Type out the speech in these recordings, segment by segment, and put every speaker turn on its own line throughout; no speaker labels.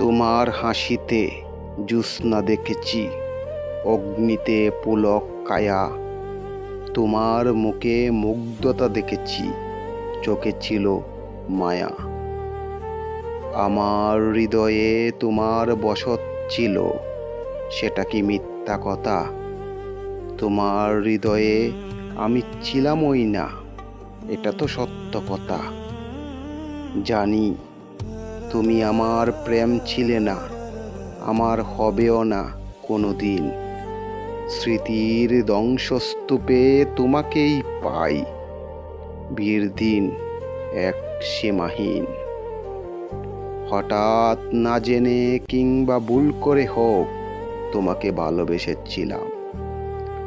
তোমার হাসিতে জ্যোৎস্না দেখেছি, অগ্নিতে পুলক কায়া। তোমার মুখে মুগ্ধতা দেখেছি, চোখে ছিল মায়া। আমার হৃদয়ে তোমার বসত ছিল, সেটা কি মিথ্যা কথা? তোমার হৃদয়ে আমি ছিলামই না, এটা তো সত্য কথা। জানি তুমি আমার প্রেম ছিলে না, আমার হবেও না কোনোদিন। স্মৃতির ধ্বংসস্তূপে তোমাকেই পাই, বিয়ের দিন এক সীমাহীন। হঠাৎ না জেনে কিংবা ভুল করে হোক তোমাকে ভালোবেসেছিলাম।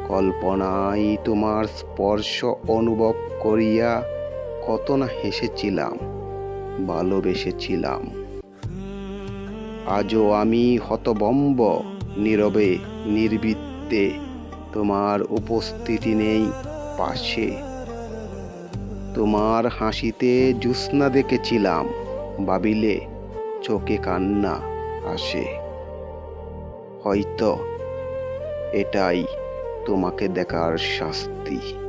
কল্পনায় তোমার স্পর্শ অনুভব করিয়া কত না হেসেছিলাম, ভালোবেসেছিলাম। আজও আমি হতভম্ব, নীরবে নির্বৃত্তে, তোমার উপস্থিতি নেই পাশে। তোমার হাসিতে জ্যোৎস্না দেখেছিলাম, ভাবিলে চোখে কান্না আসে। হয়তো এটাই তোমাকে দেখার শাস্তি।